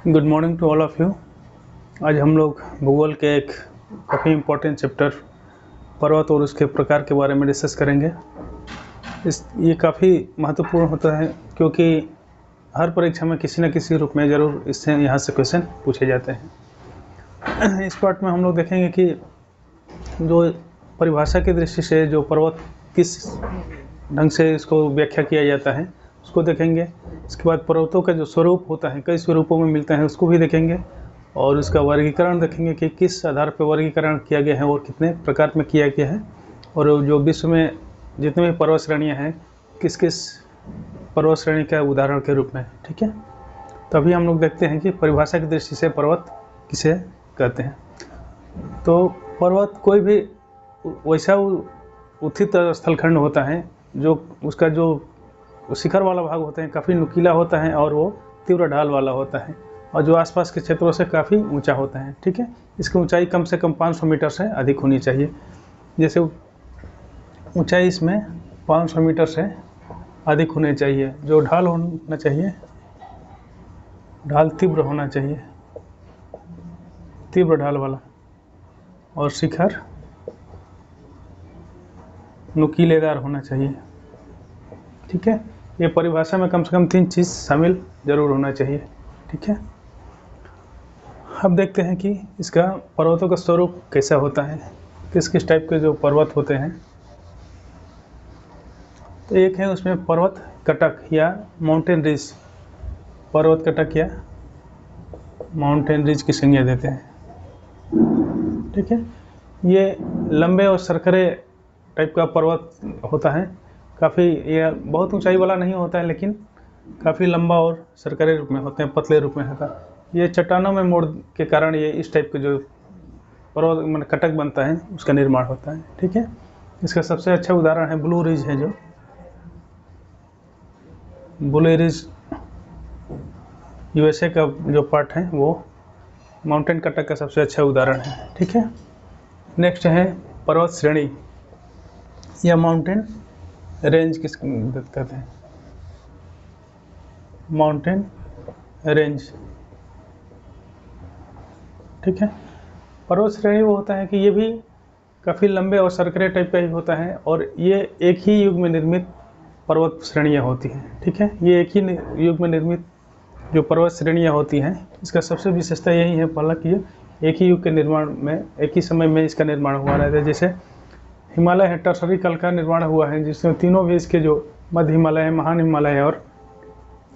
Good morning to all of you. आज हम लोग भूगोल के एक काफ़ी इम्पोर्टेंट चैप्टर पर्वत और उसके प्रकार के बारे में डिस्कस करेंगे। ये काफ़ी महत्वपूर्ण होता है क्योंकि हर परीक्षा में किसी न किसी रूप में ज़रूर इससे यहाँ से क्वेश्चन पूछे जाते हैं। इस पार्ट में हम लोग देखेंगे कि जो परिभाषा की दृष्टि से जो पर्वत किस ढंग से इसको व्याख्या किया जाता है उसको देखेंगे। इसके बाद पर्वतों का जो स्वरूप होता है, कई स्वरूपों में मिलता है, उसको भी देखेंगे और उसका वर्गीकरण देखेंगे कि किस आधार पर वर्गीकरण किया गया है और कितने प्रकार में किया गया है, और जो विश्व में जितने भी पर्वत श्रेणियाँ हैं किस किस पर्वत श्रेणी का उदाहरण के रूप में। ठीक है, तो अभी हम लोग देखते हैं कि परिभाषा की दृष्टि से पर्वत किसे कहते हैं। तो पर्वत कोई भी वैसा उत्थित स्थलखंड होता है जो उसका जो शिखर वाला भाग होता है काफ़ी नुकीला होता है और वो तीव्र ढाल वाला होता है, और जो आसपास के क्षेत्रों से काफ़ी ऊंचा होता है। ठीक है, इसकी ऊंचाई कम से कम 500 मीटर से अधिक होनी चाहिए। जैसे ऊंचाई इसमें 500 मीटर से अधिक होनी चाहिए। जो ढाल होना चाहिए, ढाल तीव्र होना चाहिए, तीव्र ढाल वाला, और शिखर नुकीलेदार होना चाहिए। ठीक है, ये परिभाषा में कम से कम 3 चीज़ शामिल जरूर होना चाहिए। ठीक है, अब देखते हैं कि इसका पर्वतों का स्वरूप कैसा होता है, किस किस टाइप के जो पर्वत होते हैं। तो एक है उसमें पर्वत कटक या माउंटेन रिज, पर्वत कटक या माउंटेन रिज की संज्ञा देते हैं। ठीक है, ये लंबे और सरकरे टाइप का पर्वत होता है। काफ़ी ये बहुत ऊंचाई वाला नहीं होता है, लेकिन काफ़ी लंबा और सरकरे रूप में होते हैं, पतले रूप में होता है। ये चट्टानों में मोड़ के कारण ये इस टाइप के जो पर्वत मतलब कटक बनता है उसका निर्माण होता है। ठीक है, इसका सबसे अच्छा उदाहरण है ब्लू रिज है, जो ब्लू रिज यूएसए का जो पार्ट है वो माउंटेन कटक का सबसे अच्छा उदाहरण है। ठीक है, नेक्स्ट है पर्वत श्रेणी या माउंटेन रेंज किस कहते हैं, माउंटेन रेंज। ठीक है, पर्वत श्रेणी वो होता है कि ये भी काफ़ी लंबे और सरकरे टाइप का ही होता है, और ये एक ही युग में निर्मित पर्वत श्रेणियाँ होती हैं। ठीक है, ये एक ही युग में निर्मित जो पर्वत श्रेणियाँ होती हैं, इसका सबसे विशेषता यही है पहला कि एक ही युग के निर्माण में, एक ही समय में इसका निर्माण हुआ रहता है। जैसे हिमालय है, टर्सरी काल का निर्माण हुआ है, जिसमें तीनों भी इसके जो मध्य हिमालय है, महान हिमालय है और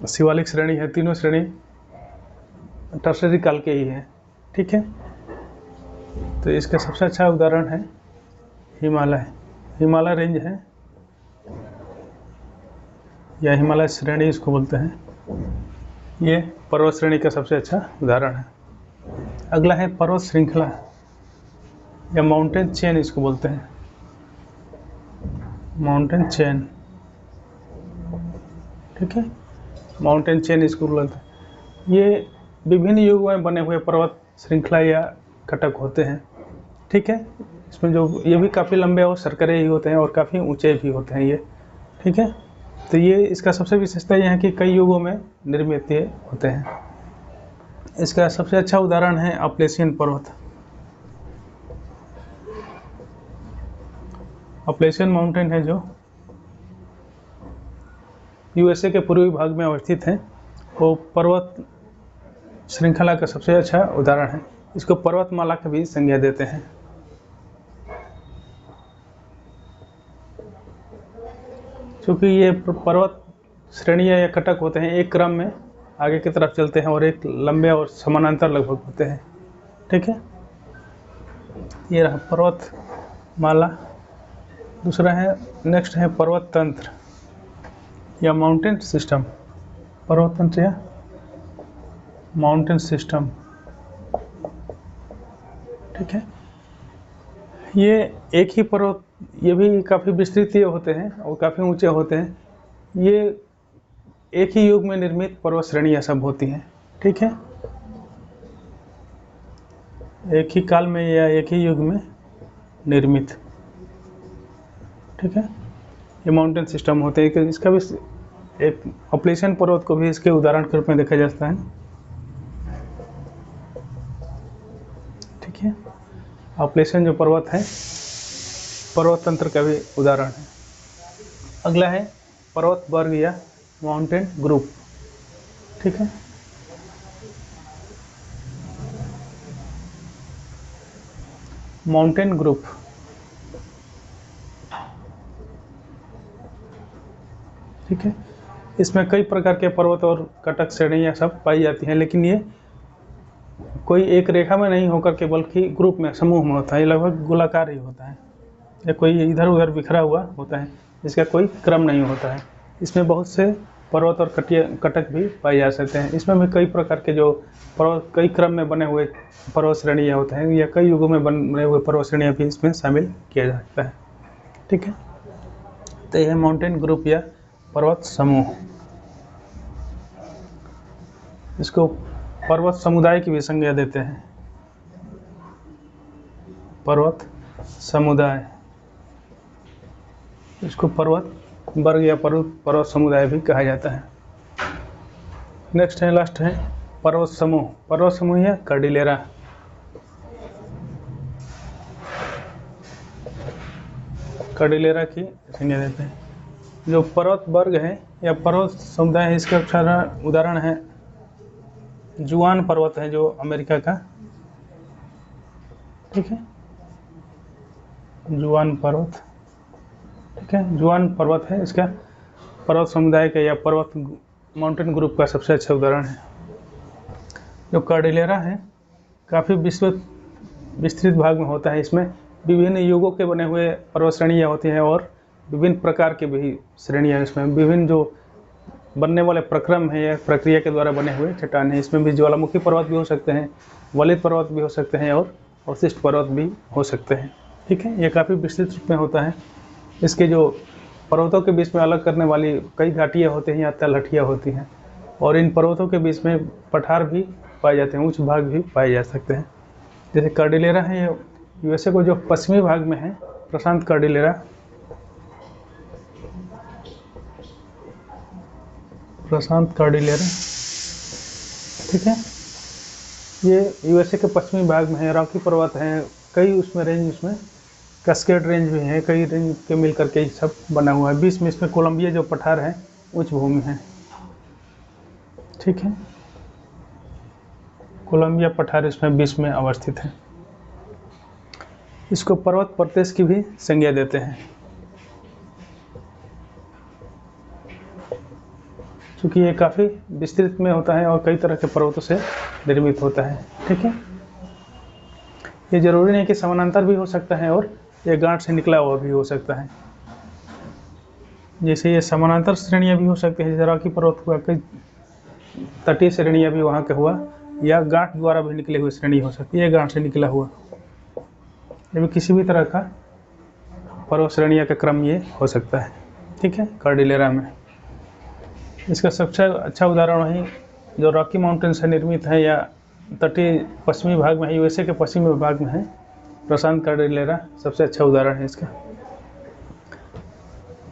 शिवालिक श्रेणी है, तीनों श्रेणी टर्सरी काल के ही है। ठीक है, तो इसका सबसे अच्छा उदाहरण है हिमालय, हिमालय रेंज है या हिमालय श्रेणी इसको बोलते हैं। ये पर्वत श्रेणी का सबसे अच्छा उदाहरण है। अगला है पर्वत श्रृंखला या माउंटेन चेन इसको बोलते हैं, माउंटेन चेन। ठीक है, माउंटेन चेन इसको बोलते हैं। ये विभिन्न युगों में बने हुए पर्वत श्रृंखला या कटक होते हैं। ठीक है, इसमें जो ये भी काफ़ी लंबे और सरकरे ही होते हैं और काफ़ी ऊंचे भी होते हैं ये। ठीक है, तो ये इसका सबसे विशेषता यह है कि कई युगों में निर्मित ये होते हैं। इसका सबसे अच्छा उदाहरण है अपलेशियन पर्वत, अपलेशियन माउंटेन है जो यूएसए के पूर्वी भाग में अवस्थित है। वो पर्वत श्रृंखला का सबसे अच्छा उदाहरण है। इसको पर्वतमाला का भी संज्ञा देते हैं। क्योंकि ये पर्वत श्रेणियाँ या कटक होते हैं, एक क्रम में आगे की तरफ चलते हैं और एक लंबे और समानांतर लगभग होते हैं। ठीक है, ये रहा पर्वत माला। दूसरा है, नेक्स्ट है पर्वत तंत्र या माउंटेन सिस्टम, पर्वत तंत्र या माउंटेन सिस्टम। ठीक है, ये एक ही पर्वत, ये भी काफ़ी विस्तृत होते हैं और काफ़ी ऊंचे होते हैं। ये एक ही युग में निर्मित पर्वत श्रेणियाँ सब होती हैं। ठीक है, एक ही काल में या एक ही युग में निर्मित। ठीक है, ये माउंटेन सिस्टम होते हैं। इसका भी एक अपलेशियन पर्वत को भी इसके उदाहरण के रूप में देखा जाता है। अपलेशन जो पर्वत है पर्वत तंत्र का भी उदाहरण है। अगला है पर्वत वर्ग या माउंटेन ग्रुप। ठीक है, माउंटेन ग्रुप ठीक है, इसमें कई प्रकार के पर्वत और कटक श्रेणियाँ सब पाई जाती हैं, लेकिन ये कोई एक रेखा में नहीं होकर के बल्कि ग्रुप में, समूह में होता है। ये लगभग गोलाकार ही होता है या कोई इधर उधर बिखरा हुआ होता है, इसका कोई क्रम नहीं होता है। इसमें बहुत से पर्वत और कटक भी पाए जा सकते हैं। इसमें भी कई प्रकार के जो पर्वत कई क्रम में बने हुए पर्वत श्रेणियाँ होते हैं या कई युगों में बने हुए पर्वत श्रेणियाँ भी इसमें शामिल किया जा सकता है। ठीक है, तो यह माउंटेन ग्रुप या पर्वत समूह। इसको पर्वत समुदाय की भी संज्ञा देते हैं, पर्वत समुदाय। इसको पर्वत वर्ग या पर्वत समुदाय भी कहा जाता है। नेक्स्ट है, लास्ट है पर्वत समूह। पर्वत समूह या कार्डिलेरा। कार्डिलेरा की संज्ञा देते हैं। जो पर्वत वर्ग है या पर्वत समुदाय है, इसका उदाहरण है जुआन पर्वत है जो अमेरिका का। ठीक है, जुआन पर्वत। ठीक है, जुआन पर्वत है, इसका पर्वत समुदाय का या पर्वत माउंटेन ग्रुप का सबसे अच्छा उदाहरण है। जो कार्डिलेरा है काफ़ी विस्तृत भाग में होता है। इसमें विभिन्न युगों के बने हुए पर्वत श्रेणियाँ होती हैं और विभिन्न प्रकार की भी श्रेणियाँ, इसमें विभिन्न जो बनने वाले प्रक्रम है या प्रक्रिया के द्वारा बने हुए चट्टान है। इसमें भी ज्वालामुखी पर्वत भी हो सकते हैं, वलित पर्वत भी हो सकते हैं और अवशिष्ट पर्वत भी हो सकते हैं। ठीक है, ये काफ़ी विस्तृत रूप में होता है। इसके जो पर्वतों के बीच में अलग करने वाली कई घाटियाँ होती हैं या तलहटियाँ होती हैं, और इन पर्वतों के बीच में पठार भी पाए जाते हैं, उच्च भाग भी पाए जा सकते हैं। जैसे कार्डिलेरा है, ये यूएसए को जो पश्चिमी भाग में है, प्रशांत कार्डिलेरा, प्रशांत कार्डिलेरा। ठीक है, ये यूएसए के पश्चिमी भाग में है। रॉकी पर्वत हैं, कई उसमें रेंज, उसमें कैस्केड रेंज भी है, कई रेंज के मिल करके ये सब बना हुआ है। बीच में इसमें कोलंबिया जो पठार है, उच्च भूमि है। ठीक है, कोलंबिया पठार इसमें बीच में अवस्थित है। इसको पर्वत प्रदेश की भी संज्ञा देते हैं, क्योंकि ये काफ़ी विस्तृत में होता है और कई तरह के पर्वतों से निर्मित होता है। ठीक है, ये जरूरी नहीं कि समानांतर भी हो सकता है और ये गांठ से निकला हुआ भी हो सकता है। जैसे ये समानांतर श्रेणियाँ भी हो सकती है, जैसे रॉकी पर्वत हुआ, कई तटीय श्रेणियाँ भी वहाँ का हुआ, या गांठ द्वारा भी निकले हुए श्रेणी हो सकती है, गांठ से निकला हुआ। ये भी किसी भी तरह का पर्वत श्रेणियाँ का क्रम ये हो सकता है। ठीक है, कार्डिलेरा में इसका सबसे अच्छा उदाहरण वही जो रॉकी माउंटेन से निर्मित है या तटीय पश्चिमी भाग में है, यूएसए के पश्चिमी भाग में है, प्रशांत कार्डिलेरा सबसे अच्छा उदाहरण है इसका।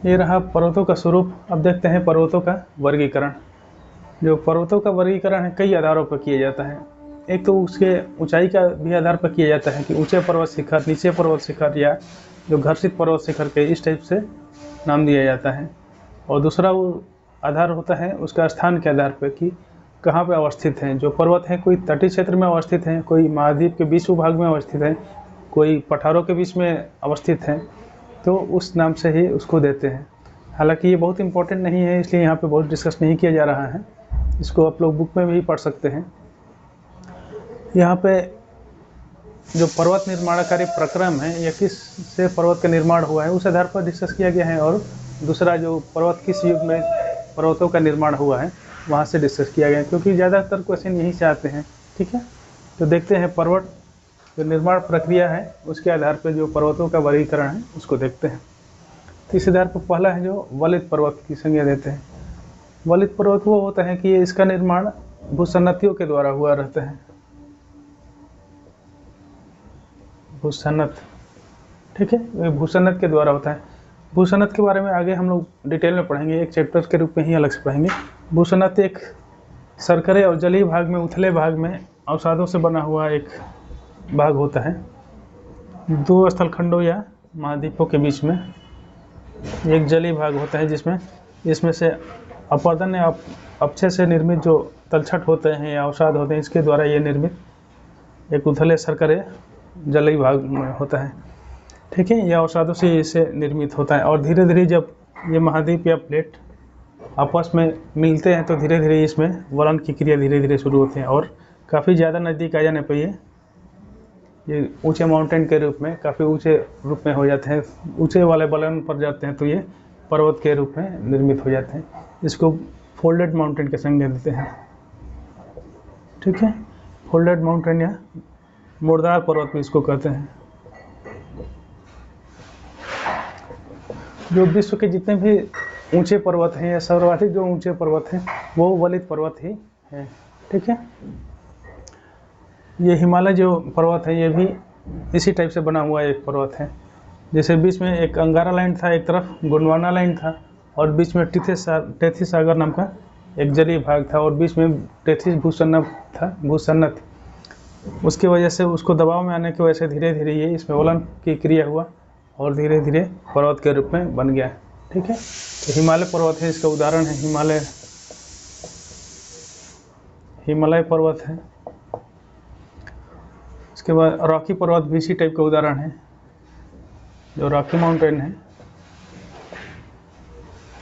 ये रहा पर्वतों का स्वरूप। अब देखते हैं पर्वतों का वर्गीकरण। जो पर्वतों का वर्गीकरण है कई आधारों पर किया जाता है। एक तो उसके ऊंचाई का भी आधार पर किया जाता है कि ऊंचे पर्वत शिखर, नीचे पर्वत शिखर, या जो घर्षित पर्वत शिखर के, इस टाइप से नाम दिया जाता है। और दूसरा वो आधार होता है उसका स्थान के आधार पर कि कहाँ पे अवस्थित हैं। जो पर्वत हैं कोई तटीय क्षेत्र में अवस्थित हैं, कोई महाद्वीप के बीच भाग में अवस्थित है, कोई पठारों के बीच में अवस्थित हैं, तो उस नाम से ही उसको देते हैं। हालांकि ये बहुत इंपॉर्टेंट नहीं है, इसलिए यहाँ पे बहुत डिस्कस नहीं किया जा रहा है। इसको आप लोग बुक में भी पढ़ सकते हैं। यहाँ पे जो पर्वत निर्माणकारी प्रक्रम है या किस से पर्वत का निर्माण हुआ है, उस आधार पर डिस्कस किया गया है। और दूसरा जो पर्वत किस युग में पर्वतों का निर्माण हुआ है, वहाँ से डिस्कस किया गया है, क्योंकि ज़्यादातर क्वेश्चन यहीं से आते हैं। ठीक है, तो देखते हैं पर्वत जो निर्माण प्रक्रिया है उसके आधार पर जो पर्वतों का वर्गीकरण है उसको देखते हैं। तो इस आधार पर पहला है जो वलित पर्वत की संज्ञा देते हैं। वलित पर्वत वो होता है कि इसका निर्माण भूसन्नतियों के द्वारा हुआ रहता है। भूसन्नत, ठीक है, ये भूसन्नत के द्वारा होता है। भूसन्नत के बारे में आगे हम लोग डिटेल में पढ़ेंगे, एक चैप्टर के रूप में ही अलग से पढ़ेंगे। भूसन्नत एक सरकरे और जलीय भाग में, उथले भाग में अवसादों से बना हुआ एक भाग होता है। दो स्थलखंडों या महाद्वीपों के बीच में एक जलीय भाग होता है जिसमें इसमें से अपवर्तन या अपक्षय से निर्मित जो तलछट होते हैं या अवसाद होते हैं, इसके द्वारा ये निर्मित एक उथले सरकरे जलीय भाग में होता है। ठीक है, यह अवसादों से इसे निर्मित होता है और धीरे धीरे जब ये महाद्वीप या प्लेट आपस में मिलते हैं तो धीरे धीरे इसमें वलन की क्रिया धीरे धीरे शुरू होती है और काफ़ी ज़्यादा नज़दीक आ जाने पर ये ऊंचे माउंटेन के रूप में काफ़ी ऊंचे रूप में हो जाते हैं, ऊंचे वाले वलन पर जाते हैं तो ये पर्वत के रूप में निर्मित हो जाते हैं। इसको फोल्डेड माउंटेन की संज्ञा देते हैं। ठीक है, फोल्डेड माउंटेन या मुर्दार पर्वत भी इसको कहते हैं। जो विश्व के जितने भी ऊंचे पर्वत हैं या सर्वाधिक जो ऊंचे पर्वत हैं वो वलित पर्वत ही हैं। ठीक है, ये हिमालय जो पर्वत है ये भी इसी टाइप से बना हुआ एक पर्वत है। जैसे बीच में एक अंगारा लाइन था, एक तरफ गोंडवाना लाइन था और बीच में टेथी सागर नाम का एक जलीय भाग था और बीच में टेथी भूसन्नत। उसकी वजह से उसको दबाव में आने की वजह से धीरे धीरे ये इसमें वलन की क्रिया हुआ और धीरे धीरे पर्वत के रूप में बन गया। ठीक है, तो हिमालय पर्वत है, इसका उदाहरण है हिमालय पर्वत है। इसके बाद रॉकी पर्वत भी इसी टाइप का उदाहरण है, जो रॉकी माउंटेन है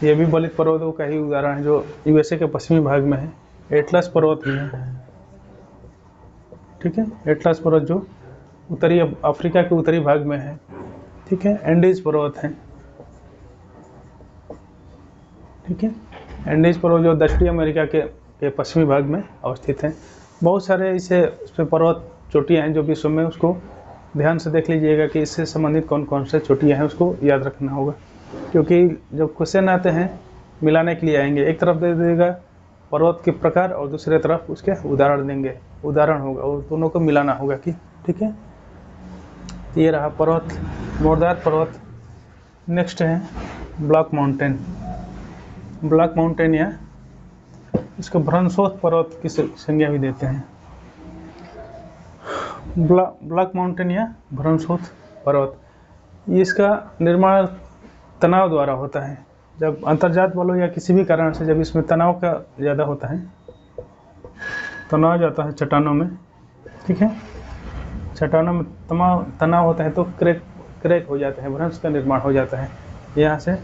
ये भी वलित पर्वतों का ही उदाहरण है जो यूएसए के पश्चिमी भाग में है। एटलस पर्वत भी है। ठीक है, एटलस पर्वत जो उत्तरी अफ्रीका के उत्तरी भाग में है। ठीक है, एंडीज पर्वत है। ठीक है, एंडीज पर्वत जो दक्षिणी अमेरिका के पश्चिमी भाग में अवस्थित है। बहुत सारे इसमें पर्वत चोटियाँ हैं जो विश्व में, उसको ध्यान से देख लीजिएगा कि इससे संबंधित कौन कौन से चोटियाँ हैं, उसको याद रखना होगा क्योंकि जब क्वेश्चन आते हैं मिलाने के लिए आएंगे, एक तरफ दे देगा पर्वत के प्रकार और दूसरे तरफ उसके उदाहरण होगा और दोनों को मिलाना होगा कि ठीक है। ये रहा पर्वत, मुर्दार पर्वत। नेक्स्ट है ब्लैक माउंटेन या इसको भ्रंशोथ पर्वत की संज्ञा भी देते हैं। ब्लैक माउंटेन या भ्रंशोथ पर्वत, इसका निर्माण तनाव द्वारा होता है। जब अंतर्जात बलों या किसी भी कारण से जब इसमें तनाव का ज़्यादा होता है, तनाव जाता है चट्टानों में। ठीक है, चट्टानों में तनाव होता है तो क्रैक हो जाते हैं, भ्रंश का निर्माण हो जाता है, यहाँ से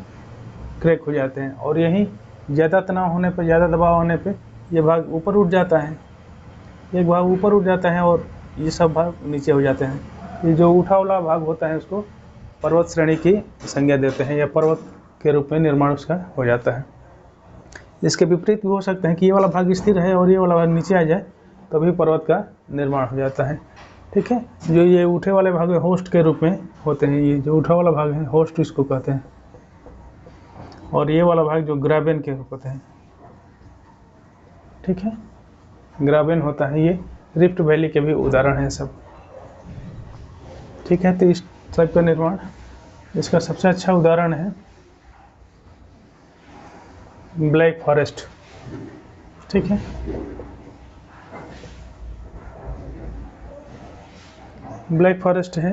क्रैक हो जाते हैं और यही ज़्यादा तनाव होने पर, ज़्यादा दबाव होने पर ये भाग ऊपर उठ जाता है, एक भाग ऊपर उठ जाता है और ये सब भाग नीचे हो जाते हैं। ये जो उठा वाला भाग होता है उसको पर्वत श्रेणी की संज्ञा देते हैं या पर्वत के रूप में निर्माण उसका हो जाता है। इसके विपरीत भी हो सकते हैं कि ये वाला भाग स्थिर है और ये वाला भाग नीचे आ जाए तभी पर्वत का निर्माण हो जाता है। ठीक है, जो ये उठे वाले भाग होस्ट के रूप में होते हैं, ये जो उठा वाला भाग है होस्ट इसको कहते हैं और ये वाला भाग जो ग्राबेन के रूप होते हैं। ठीक है, ग्राबेन होता है, ये रिफ्ट वैली के भी उदाहरण हैं सब। ठीक है, तो इस टाइप का निर्माण, इसका सबसे अच्छा उदाहरण है ब्लैक फॉरेस्ट। ठीक है, ब्लैक फॉरेस्ट है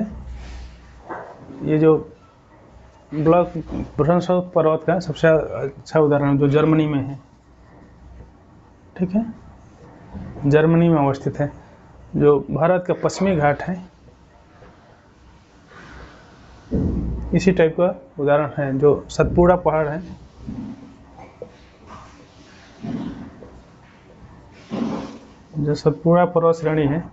ये जो भ्रंशोथ पर्वत का सबसे अच्छा उदाहरण जो जर्मनी में है। ठीक है, जर्मनी में अवस्थित है, जो भारत का पश्चिमी घाट है। इसी टाइप का उदाहरण है जो सतपुड़ा पहाड़ है, जो सतपुड़ा पर्वत श्रेणी है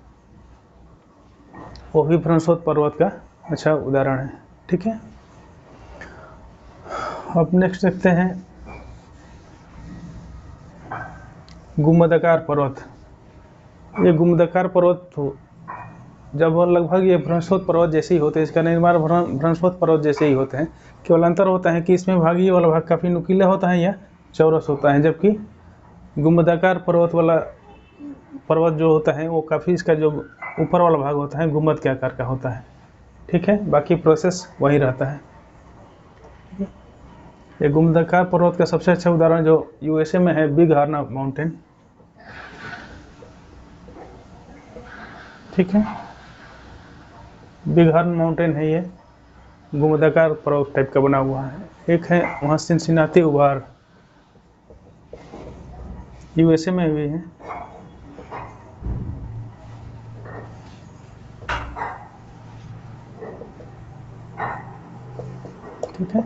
वो भी भ्रंशोथ पर्वत का अच्छा उदाहरण है। ठीक है, अब नेक्स्ट देखते हैं गुम्बदाकार पर्वत। ये गुम्बदाकार पर्वत जब लगभग ये भ्रंशोथ पर्वत जैसे ही होते हैं, इसका निर्माण भ्रंशोथ पर्वत जैसे ही होते हैं, केवल अंतर होता है कि इसमें भाग ये वाला भाग काफ़ी नुकीला होता है या चौरस होता है, जबकि गुम्बदाकार पर्वत वाला पर्वत जो होता है वो काफ़ी, इसका जो ऊपर वाला भाग होता है गुम्बद के आकार का होता है। ठीक है, बाकी प्रोसेस वही रहता है। ये गुम्बदाकार पर्वत का सबसे अच्छा उदाहरण जो यूएसए में है बिग हॉर्न माउंटेन। ठीक है, बिग हॉर्न माउंटेन है, ये घुमदाकार पर्वत टाइप का बना हुआ है। एक है वहाँ सिनसिनाटी उभार, यूएसए में हुई है। ठीक है,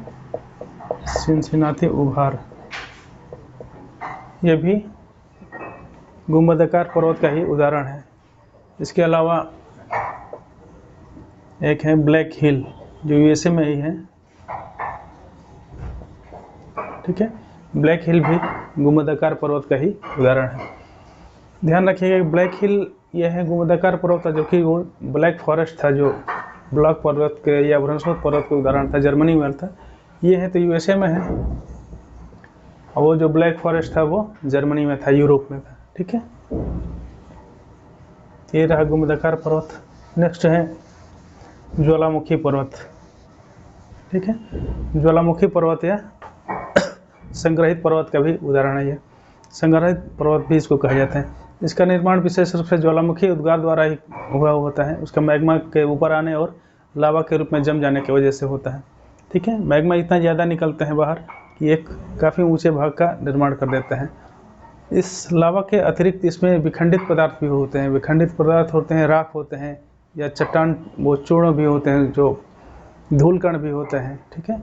सिनसिनाटी उभार, ये भी गुंबदाकार पर्वत का ही उदाहरण है। इसके अलावा एक है ब्लैक हिल, जो यूएसए में ही है। ठीक है, ब्लैक हिल भी गुंबदाकार पर्वत का ही उदाहरण है। ध्यान रखिएगा, ब्लैक हिल यह है गुंबदाकार पर्वत था, जो कि वो ब्लैक फॉरेस्ट था, जो ब्लैक पर्वत के या ब्रह्मस्रोत पर्वत का उदाहरण था, जर्मनी में था। ये है तो यूएसए में है, और वो जो ब्लैक फॉरेस्ट था वो जर्मनी में था, यूरोप में था। ठीक है, ये रहा गुंबदाकार पर्वत। नेक्स्ट है ज्वालामुखी पर्वत। ठीक है, ज्वालामुखी पर्वत या संग्रहित पर्वत का भी उदाहरण है। ये संग्रहित पर्वत भी इसको कहा जाता है। इसका निर्माण विशेष रूप से ज्वालामुखी उद्गार द्वारा ही हुआ होता है। उसका मैग्मा के ऊपर आने और लावा के रूप में जम जाने की वजह से होता है। ठीक है, मैग्मा इतना ज़्यादा निकलते हैं बाहर कि एक काफ़ी ऊंचे भाग का निर्माण कर देते हैं। इस लावा के अतिरिक्त इसमें विखंडित पदार्थ भी होते हैं। विखंडित पदार्थ होते हैं, राख होते हैं, या चट्टान वो चूर्ण भी होते हैं, जो धूल कण भी होते हैं। ठीक है,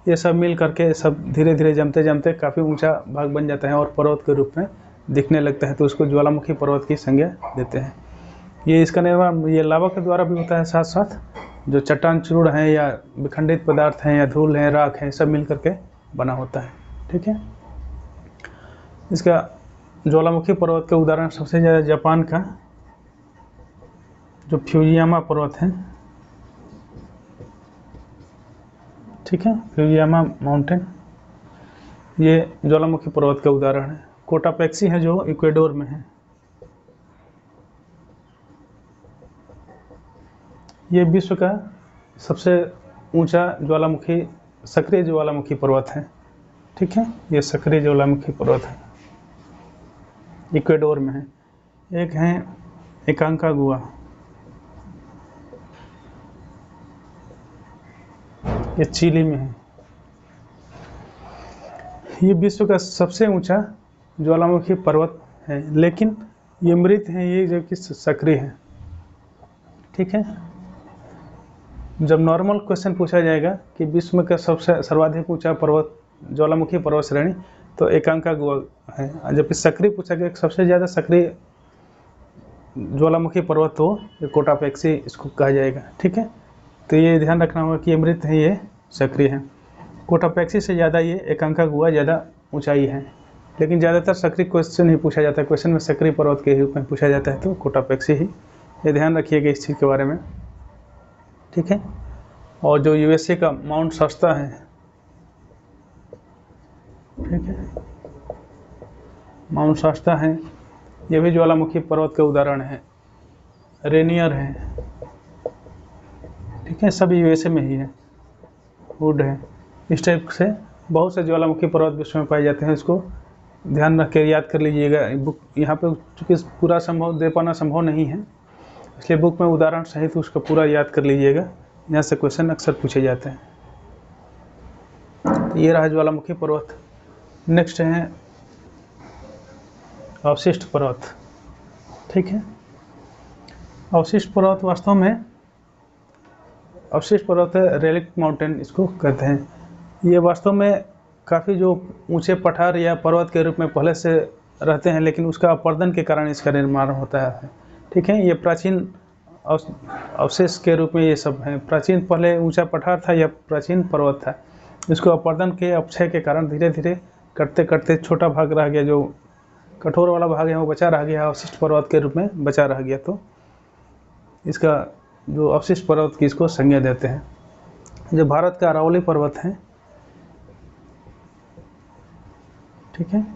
ये सब मिल करके सब धीरे धीरे जमते जमते काफ़ी ऊंचा भाग बन जाता है और पर्वत के रूप में दिखने लगता है, तो उसको ज्वालामुखी पर्वत की संज्ञा देते हैं। ये इसका निर्माण ये लावा के द्वारा भी होता है, साथ साथ जो चट्टान चूर्ण हैं या विखंडित पदार्थ हैं या धूल हैं, राख हैं, सब मिल करके बना होता है। ठीक है, इसका ज्वालामुखी पर्वत के उदाहरण सबसे ज़्यादा जापान का जो फ्यूजियामा पर्वत है। ठीक है, फ्यूजियामा माउंटेन, ये ज्वालामुखी पर्वत का उदाहरण है। कोटापेक्सी है जो इक्वेडोर में है। ये विश्व का सबसे ऊंचा ज्वालामुखी सक्रिय ज्वालामुखी पर्वत है। ठीक है, ये सक्रिय ज्वालामुखी पर्वत है, इक्वेडोर में है। एक है एकांकागुआ, ये चिली में है। ये विश्व का सबसे ऊंचा ज्वालामुखी पर्वत है, लेकिन ये मृत है, ये जो कि सक्रिय है। ठीक है, जब नॉर्मल क्वेश्चन पूछा जाएगा कि विश्व का सबसे सर्वाधिक ऊंचा पर्वत ज्वालामुखी पर्वत श्रेणी, तो एकांकागुआ है। जबकि सक्रिय पूछा गया सबसे ज़्यादा सक्रिय ज्वालामुखी पर्वत, तो ये कोटापेक्सी इसको कहा जाएगा। ठीक है, तो ये ध्यान रखना होगा कि ये मृत है, ये सक्रिय है। कोटापेक्सी से ज़्यादा ये एकांकागुआ ज़्यादा ऊंचाई है, लेकिन ज़्यादातर सक्रिय क्वेश्चन ही पूछा जाता है। क्वेश्चन में सक्रिय पर्वत के रूप में पूछा जाता है, तो कोटापेक्सी ही। ये ध्यान रखिएगा इस चीज़ के बारे में। ठीक है, और जो यूएसए का माउंट शस्ता है, ठीक है, माउंट शस्ता है, ये भी ज्वालामुखी पर्वत के उदाहरण है। रेनियर है, ठीक है, सब यूएसए में ही है। वुड है, इस टाइप से बहुत से ज्वालामुखी पर्वत विश्व में पाए जाते हैं। इसको ध्यान रख के याद कर लीजिएगा। बुक यहाँ पे चूँकि पूरा संभव दे पाना संभव नहीं है, इसलिए बुक में उदाहरण सहित उसका पूरा याद कर लीजिएगा। यहाँ से क्वेश्चन अक्सर पूछे जाते हैं। तो ये रहा ज्वालामुखी पर्वत। नेक्स्ट है अवशिष्ट पर्वत। ठीक है, अवशिष्ट पर्वत वास्तव में अवशिष्ट पर्वत रेलिक्ट माउंटेन इसको कहते हैं। ये वास्तव में काफ़ी जो ऊंचे पठार या पर्वत के रूप में पहले से रहते हैं, लेकिन उसका अपर्दन के कारण इसका निर्माण होता है। ठीक है, ये प्राचीन अवशेष के रूप में ये सब हैं। प्राचीन पहले ऊंचा पठार था या प्राचीन पर्वत था, इसको अपर्दन के अपक्षय के कारण धीरे धीरे कटते कटते छोटा भाग रह गया, जो कठोर वाला भाग है वो बचा रह गया, अवशिष्ट पर्वत के रूप में बचा रह गया। तो इसका जो अवशिष्ट पर्वत की इसको संज्ञा देते हैं। जो भारत का अरावली पर्वत है, ठीक है,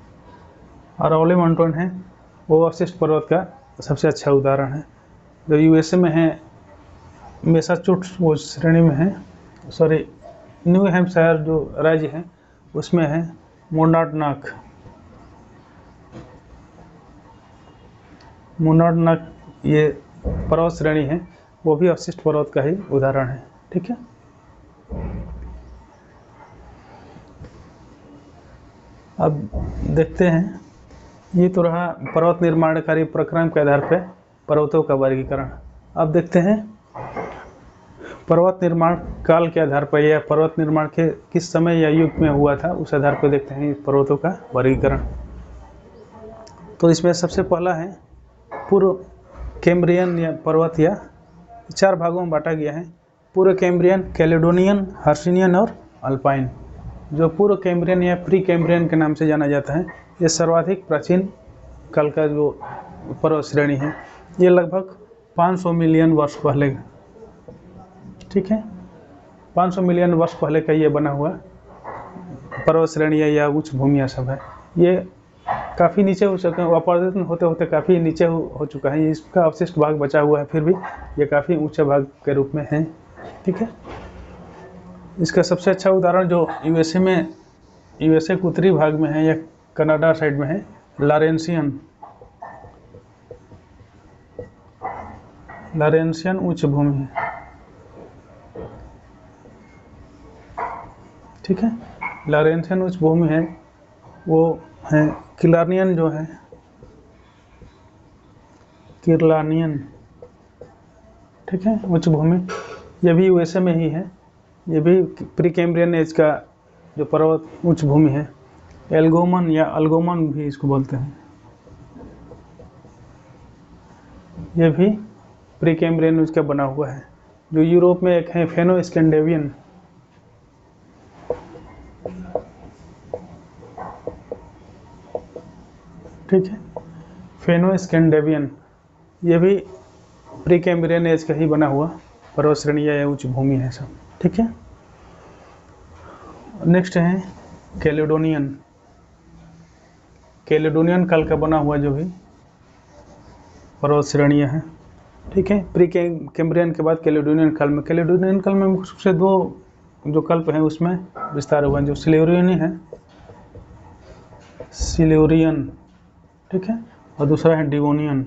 अरावली माउंटेन है, वो अवशिष्ट पर्वत का सबसे अच्छा उदाहरण है। जो यूएसए में है, मैसाचुसेट्स वो श्रेणी में है, सॉरी न्यू हैम्पशायर जो राज्य है उसमें है। मोनार्डनाक ये पर्वत श्रेणी है, वो भी अवशिष्ट पर्वत का ही उदाहरण है। ठीक है, अब देखते हैं, ये तो रहा पर्वत निर्माणकारी प्रक्रम के आधार पर पर्वतों का वर्गीकरण। अब देखते हैं पर्वत निर्माण काल के आधार पर या पर्वत निर्माण के किस समय या युग में हुआ था, उस आधार पर देखते हैं पर्वतों का वर्गीकरण। तो इसमें सबसे पहला है पूर्व कैम्ब्रियन या पर्वत, या 4 भागों में बांटा गया है। पूर्व कैम्ब्रियन, कैलेडोनियन, हर्सिनियन और अल्पाइन। जो पूर्व कैम्ब्रियन या प्री कैम्ब्रियन के नाम से जाना जाता है, ये सर्वाधिक प्राचीन काल का जो पर्वत श्रेणी है। ये लगभग 500 मिलियन वर्ष पहले, ठीक है, 500 मिलियन वर्ष पहले का ये बना हुआ पर्वत श्रेणियाँ या उच्च भूमियाँ सब है। ये काफ़ी नीचे हो चुके हैं, अपरदन होते होते काफ़ी नीचे हो चुका है। इसका अवशिष्ट भाग बचा हुआ है, फिर भी ये काफ़ी ऊंचे भाग के रूप में है। ठीक है, इसका सबसे अच्छा उदाहरण जो यूएसए के उत्तरी भाग में है या कनाडा साइड में है, लारेंसियन उच्च भूमि है। ठीक है, लारेंसियन उच्च भूमि है, वो है किलार्नियन जो है, किरलानियन। ठीक है, उच्च भूमि, ये भी यूएसए में ही है। ये भी प्री कैम्ब्रियन एज का जो पर्वत उच्च भूमि है। एल्गोमन या अल्गोमन भी इसको बोलते हैं, ये भी प्री कैम्ब्रियन एज का बना हुआ है। जो यूरोप में एक है फेनो स्कैंडेवियन। ठीक है, फेनो स्कैंडेवियन, ये भी प्री कैम्ब्रियन एज का ही बना हुआ पर्वत श्रेणी या उच्च भूमि है सब। ठीक है, नेक्स्ट है कैलेडोनियन काल का बना हुआ जो भी पर्वत श्रेणियाँ हैं। ठीक है, प्री कैम्ब्रियन के बाद कैलेडोनियन काल में मुख्य रूप से 2 जो कल्प हैं उसमें विस्तार हुआ, जो सिल्यूरियन, ठीक है, और दूसरा है डिवोनियन।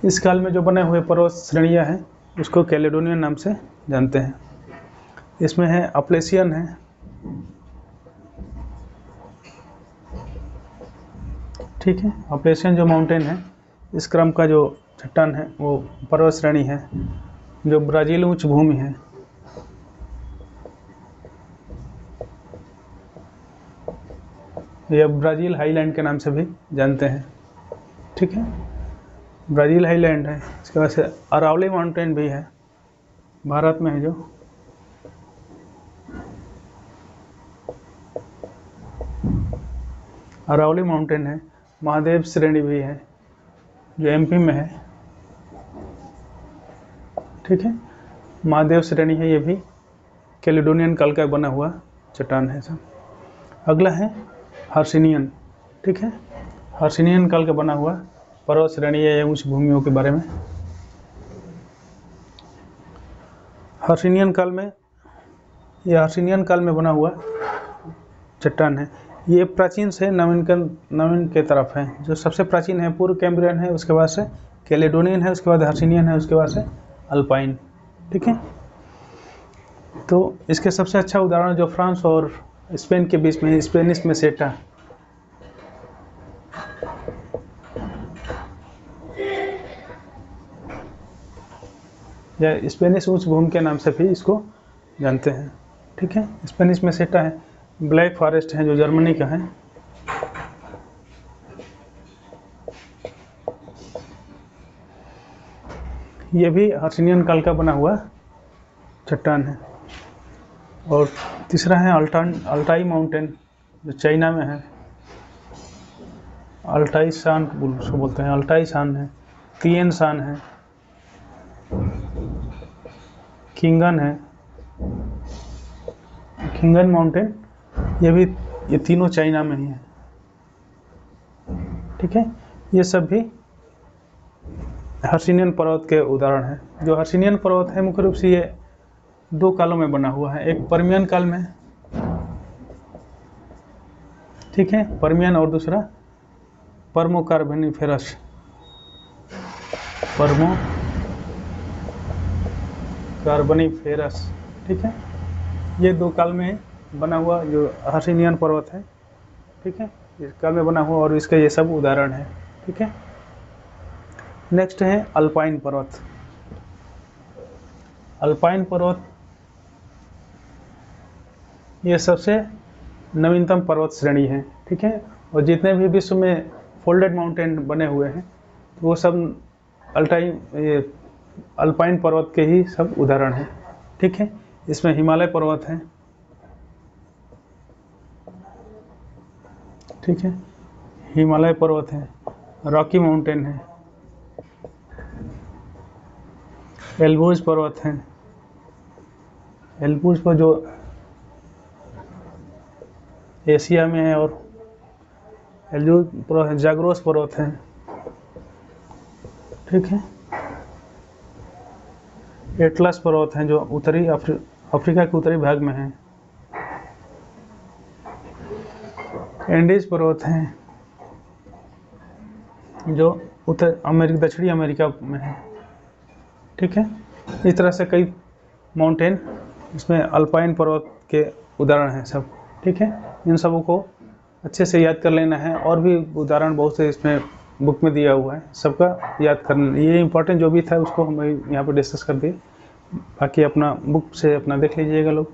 इस काल में जो बने हुए पर्वत श्रेणियाँ हैं उसको कैलेडोनियन नाम से जानते हैं। इसमें है अपलेशियन है, ठीक है, अपलेशियन जो माउंटेन है, इस क्रम का जो चट्टान है वो पर्वत श्रेणी है जो ब्राज़ील उच्च भूमि है। यह ब्राज़ील हाईलैंड के नाम से भी जानते हैं। ठीक है, ब्राज़ील हाईलैंड है। इसके बाद से अरावली माउंटेन भी है, भारत में है जो अरावली माउंटेन है। महादेव श्रेणी भी है जो एमपी में है। ठीक है, महादेव श्रेणी है, ये भी कैलेडोनियन काल का बना हुआ चट्टान है सब। अगला है हर्सिनियन। ठीक है, हर्सिनियन काल का बना हुआ पर्वत श्रेणी या उच्च भूमियों के बारे में। हर्सिनियन काल में बना हुआ चट्टान है। ये प्राचीन से नवीन के तरफ है। जो सबसे प्राचीन है पूर्व कैम्ब्रियन है, उसके बाद से कैलेडोनियन है, उसके बाद हर्सिनियन है, उसके बाद से अल्पाइन। ठीक है, तो इसके सबसे अच्छा उदाहरण जो फ्रांस और स्पेन के बीच में, स्पेनिश मेसेटा, या स्पेनिश उच्च भूमि के नाम से भी इसको जानते हैं। ठीक है, स्पेनिश मेसेटा है। ब्लैक फॉरेस्ट है जो जर्मनी का है। ये भी हर्सिनियन काल का बना हुआ चट्टान है। और तीसरा है अल्टाई माउंटेन जो चाइना में है। अल्टाई शान उसको बोलते हैं, अल्टाई शान है, तिएन शान है, खिंगन माउंटेन, ये तीनों चाइना में ही है। ठीक है, ये सब भी हर्सिनियन पर्वत के उदाहरण हैं। जो हर्सिनियन पर्वत है मुख्य रूप से ये 2 कालों में बना हुआ है, एक पर्मियन काल में, ठीक है, पर्मियन, और दूसरा पर्मो कार्बोनिफेरस। परमो कार्बोनिफेरस, ठीक है। ये 2 काल में बना हुआ जो हर्षिनियन पर्वत है, ठीक है, इस काल में बना हुआ और इसके ये सब उदाहरण है, ठीक है। नेक्स्ट है अल्पाइन पर्वत। अल्पाइन पर्वत ये सबसे नवीनतम पर्वत श्रेणी है, ठीक है, और जितने भी विश्व में फोल्डेड माउंटेन बने हुए हैं तो वो सब अल्पाइन पर्वत के ही सब उदाहरण हैं, ठीक है। इसमें हिमालय पर्वत है, ठीक है, हिमालय पर्वत है, रॉकी माउंटेन है, एल्ब्रूज पर्वत है, एल्ब्रूज पर जो एशिया में है, और एल्ब्रूज पर्वत, जाग्रोस पर्वत है, ठीक है। एटलस पर्वत हैं जो उत्तरी अफ्रीका के उत्तरी भाग में है। एंडीज पर्वत हैं जो दक्षिणी अमेरिका में है, ठीक है। इस तरह से कई माउंटेन इसमें अल्पाइन पर्वत के उदाहरण हैं सब, ठीक है। इन सबों को अच्छे से याद कर लेना है, और भी उदाहरण बहुत से इसमें बुक में दिया हुआ है, सबका याद करना। ये इम्पोर्टेंट जो भी था उसको हम यहाँ पर डिस्कस कर दिए, बाकी अपना बुक से अपना देख लीजिएगा लोग।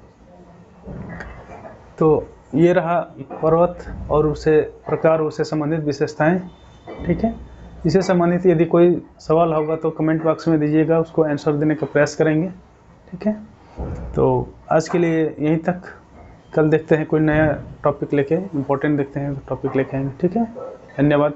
तो ये रहा पर्वत और उससे प्रकार, उससे संबंधित विशेषताएं, ठीक है। इससे संबंधित यदि कोई सवाल होगा तो कमेंट बॉक्स में दीजिएगा, उसको आंसर देने का प्रयास करेंगे, ठीक है। तो आज के लिए यहीं तक, कल देखते हैं कोई नया टॉपिक लेके, इम्पोर्टेंट देखते हैं टॉपिक लेके आएंगे, ठीक है। धन्यवाद।